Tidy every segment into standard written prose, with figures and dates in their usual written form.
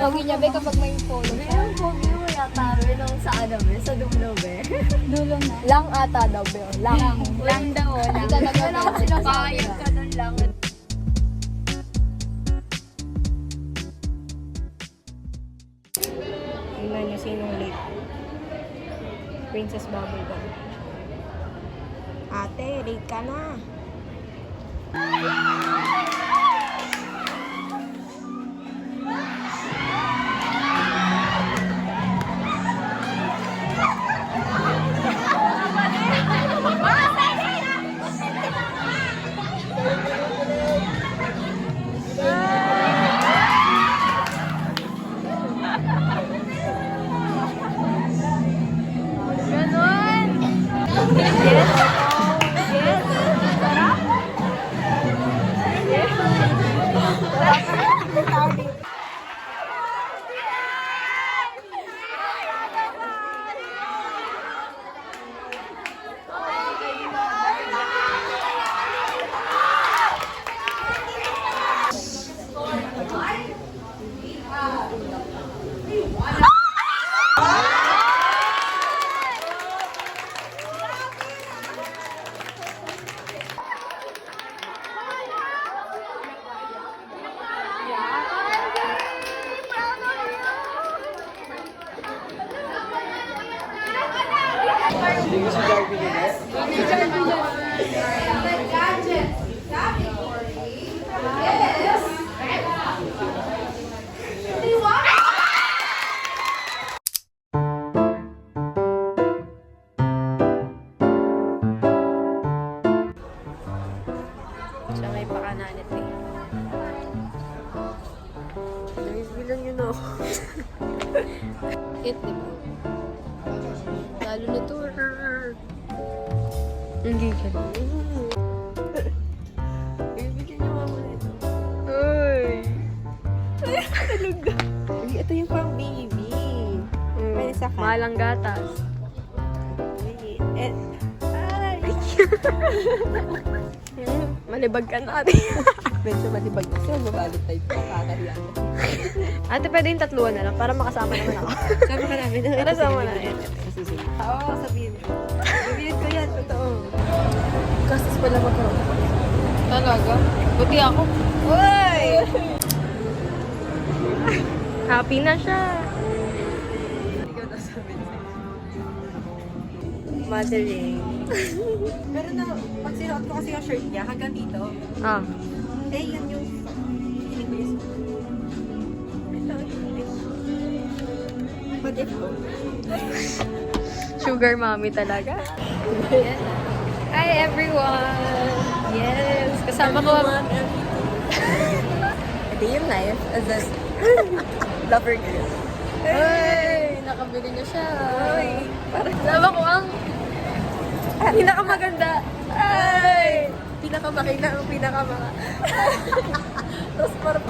Pogi niya, be, kapag may polo siya. Ang pogi mo yata rin nung sa ano, be? Sa dulo, be? Dulo na. Lang ata daw, be? Lang. Lang daw, lang. Wala ko sinasabi ka nun lang. Tingnan niyo sinong late. Princess Bubblegum. Ate, late ka na. Siya may pakananit eh. Bilang yun ako. It, diba? Lalo nito. Hindi ka. Bibigyan niyo mama nito. Uy! Talaga. Hindi, ito yung pang baby. Pwede sa Malang gatas. Ay. Malibag ka na ate. Medyo malibag na siya. Mabalot tayo ito. Kakahiyan. Ate, pwede yung tatluan na lang para makasama naman ako. Sabi ka namin. Para sama na yan. Oo, sabihin ko. Sabihin ko yan. Totoo. Gastos pala magkaroon. Talaga? Buti ako. Uy! Happy na siya. Ikaw na sabihin. Modeling. Pero na, pag sinuot ko kasi yung shirt niya, hanggang dito. Ah. Eh, yan yung feeling ko yung ito, But if ko. Sugar mommy talaga. Hi everyone! Yes! Kasama ko ang... A day in life as a lover girl. Ay! Nakabili niya siya. Ay, Parang sama ko ang... Pinakamaganda. Ay! pinakamakina ang pinakamaka. Tapos parang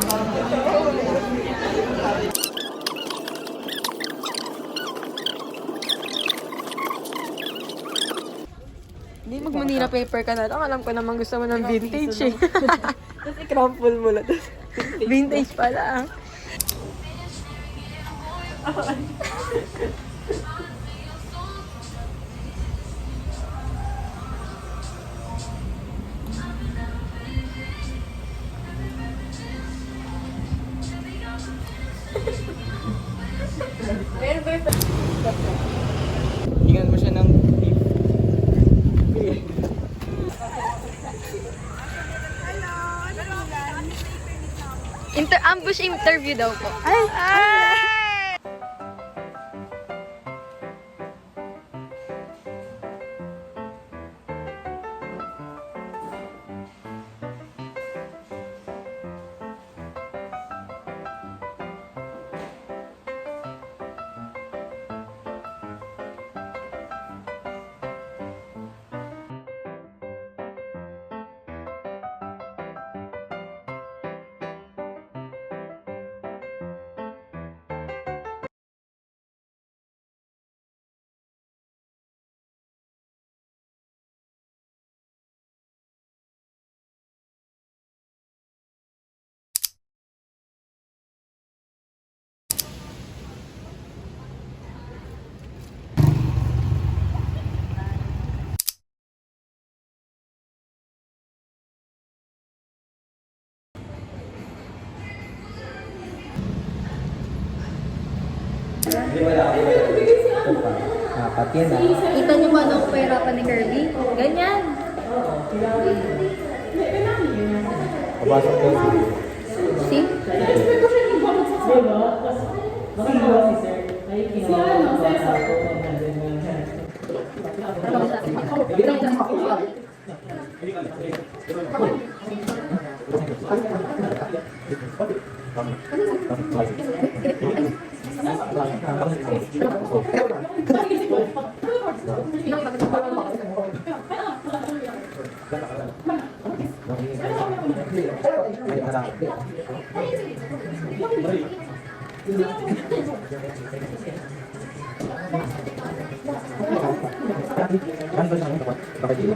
Hindi, mag-Manila paper ka na lang. Alam ko naman gusto mo ng vintage eh. Tapos i-crumple mo lang. Vintage pala. Hingan mo siya ng beef. Ambush interview daw po. Ay! Pati na. Kita niyo ba nung pahirapan ni Kirby? Ganyan. Papasok ko. See?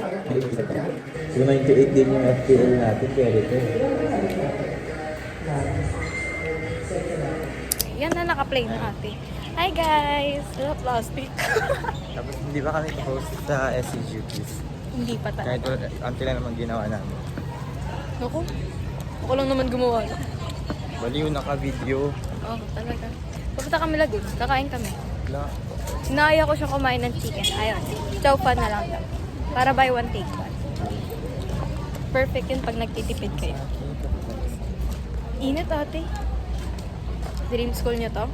So 98 din yung FPL natin, pero ito. Yan na naka-play na ate. Hi guys! Wala plastic. Tapos hindi ba kami post sa SCG please? Hindi pa Kahit talaga. until na naman ginawa namin. Naku, ako lang naman gumawa. Baliw naka-video. Oo, talaga. Pupunta kami Lagoon. Kakain kami. Wala. Sinaya ko siya kumain ng chicken. Ayun. Chow fan na lang daw. Para buy one take one. Perfect yun pag nagtitipid kayo. Init ate. Dream school niyo to?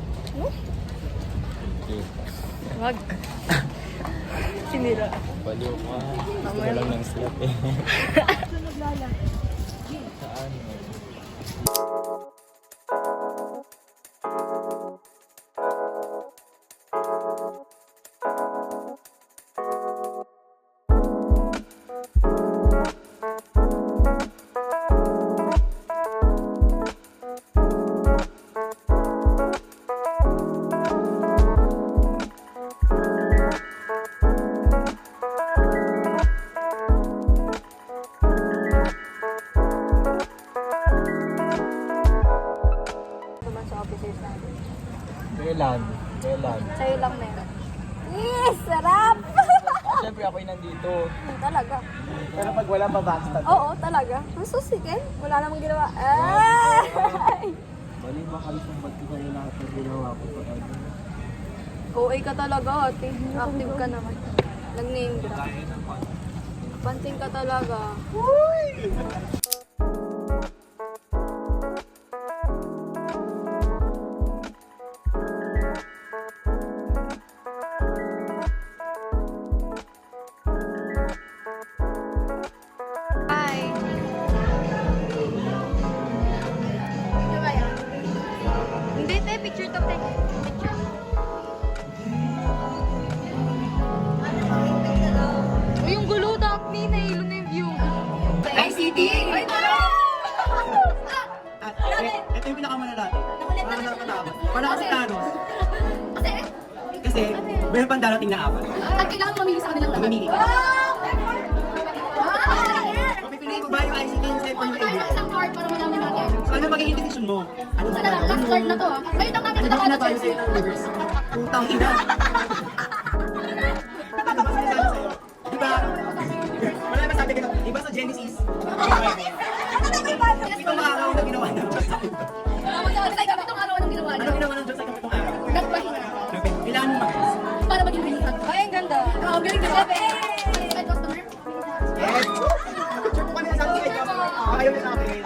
Okay. Wag. Sinira. Baliw ka. Gusto Mamaya. ko lang ng slap eh. Saan? Naman sa officers natin. Kailan? Kailan? Sa'yo lang meron. Yes! Sarap! Siyempre ako'y nandito. Talaga. Pero pag wala pa backstab. Oo, talaga. Gusto sige. Wala namang ginawa. Ay! Baliw ba kayo kung ba't ko kayo lahat ng ginawa ko pa ano? OA ka talaga, ate. Active ka naman. Nag-name drop. Pansin ka talaga. Hi! Ano ba yan? Hindi, te. Picture to, te. Picture. Uy, yung gulo, Daphne. Nahilo na yung view. ICT! Ay, tara! Ito yung pinakamalala. Para nakakatawa. Para kasi Thanos. Kasi, meron pang darating na apat. At kailangan mamili sa kanilang lahat. Mamimili ka. Mapipiliin mo ba yung ICT instead for yung ABS? Isang card para malaman natin. So, ano magiging decision mo? Ano ba Sana lang, last card na to ah. Ngayon ang natin Ano sa ba na tayo sa'yo ng reverse? Putang ina. Ano ba sinasabi sa'yo? Diba? Wala naman sabi ka. Diba sa Genesis? Ito makakaw na ginawa ng Diyos sa ito. Ay, kami itong araw ng ginawa Ano niya. ginawa ng Diyos sa itong araw? Nagpahinga. Kailangan mo mag-guess. Para maging religion. Ay, ang ganda. Oo, galing ka. Ay, customer. Yes! Picture mo kanina sa akin. Ayaw niya sa akin.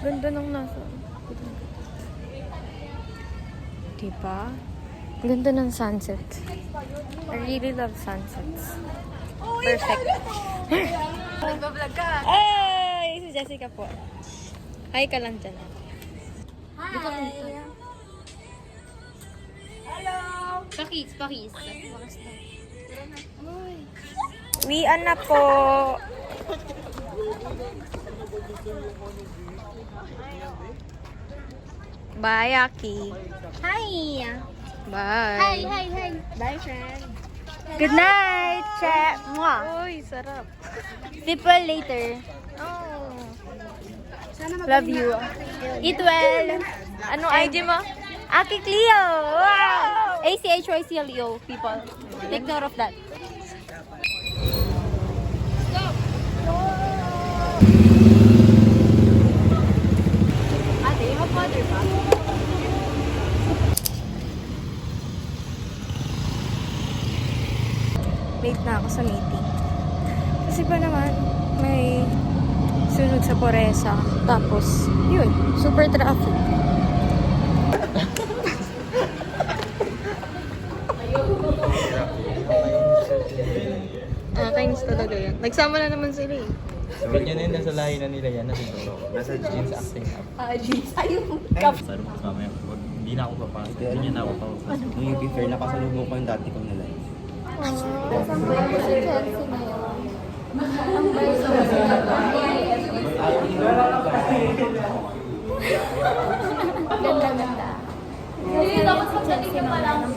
Ganda ng nasa. Diba? Ganda ng sunset. I really love sunsets. Perfect. Nagbablog ka. Ay! Si Jessica po. Hi ka lang dyan. Hi! Hello! Pakis. Uwian na po. Bye, Aki. Hi! Bye. Hi. Bye, friend. Good night, Che. Mwah. Uy, sarap. People later. Oh. Love you. Eat well. Anong ID mo? Aki Cleo! Wow! ACHYCLEO, people. Take note of that. Ate, you have water ba? Late na ako sa meeting. Kasi pa naman, may sunod sa Poresa. Tapos, yun, super traffic. Kainis talaga yan. Nagsama na naman sila eh. Sabi niya na yun, nasa lahi na nila yan na siguro. Nasa jeans acting up. Jeez, ayun. Sabi mo kasama yan. Hindi na ako papasok. Hindi niya na ako papasok. Nung yung fair, nakasalubong ko yung dati kong nila. Saan ba yung si Chelsea na yun? Ang bayo ganda-ganda. Kasi dapat sa Chelsea na lang ng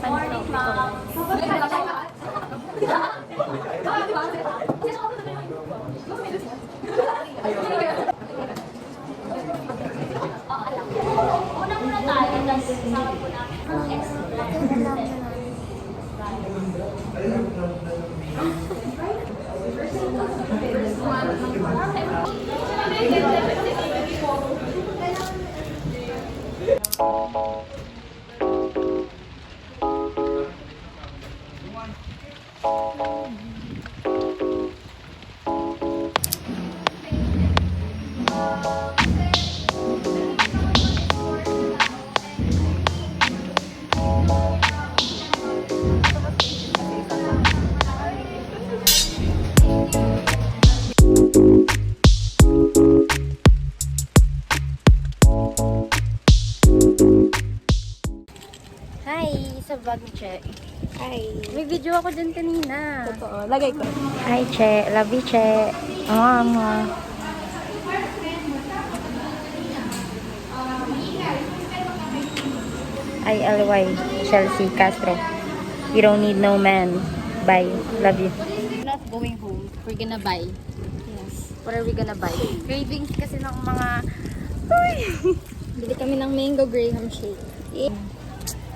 Hi, sa vlog ni Che. Hi. May video ako dyan kanina. Totoo. Lagay ko. Hi, Che. Love you, Che. ILY, Chelsea Castro. You don't need no man. Bye. Love you. We're not going home. We're gonna buy. Yes. What are we gonna buy? Cravings kasi ng mga... Uy! Bili kami ng mango graham shake. Yeah.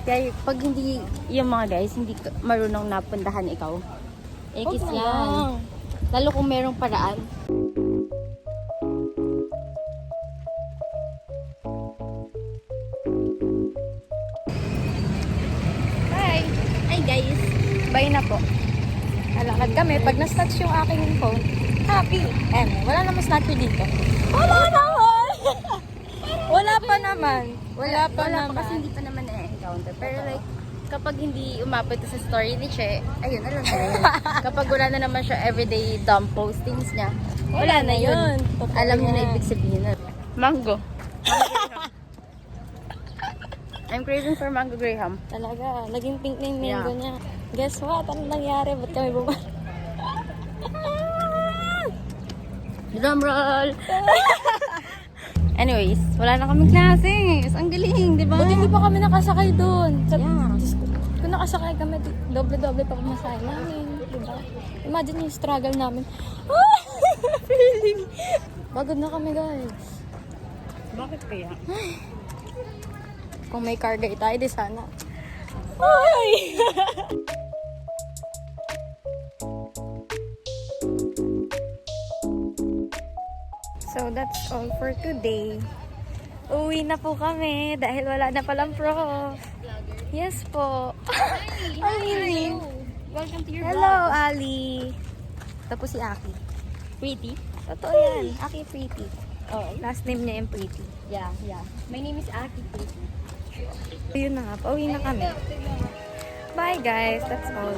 Kaya pag hindi, yung mga guys, hindi marunong napuntahan ikaw. Ekis yan. Lalo kung merong paraan. Hi! Hi guys! Bye na po. Lalakad kami. Pag na-snatch yung aking phone, happy. And wala namang snatcher dito. Wala naman! Wala pa naman. Wala pa kasi hindi pa naman na-encounter. Pero like, kapag hindi umabot sa story ni Che, ayun, alam na yun. Kapag wala na naman siya everyday dumb postings niya, wala na yun. Alam niyo na ibig sabihin na. Mango. I'm craving for mango graham. Talaga. Naging pink na yung mango niya. Guess what? Ano nangyari? Ba't kami bumalik? Drum roll! Anyways, wala na kaming classes. Ang galing, di ba? Buti hindi pa kami nakasakay doon. Yeah. Kung nakasakay kami, doble-doble pa pamasahe namin. Diba? Imagine yung struggle namin. Feeling. Pagod na kami, guys. Bakit kaya? Kung may carga tayo, di sana. Ay! So, that's all for today. Uwi na po kami dahil wala na palang prof. Yes po. Ali. Welcome to your Hello, Ali. Tapos si Aki. Pretty? Totoo yan. Aki Pretty. Oh. Last name niya yung Pretty. Yeah, yeah. My name is Aki Pretty. Yun na nga. Pauwi na kami. Bye guys. That's all.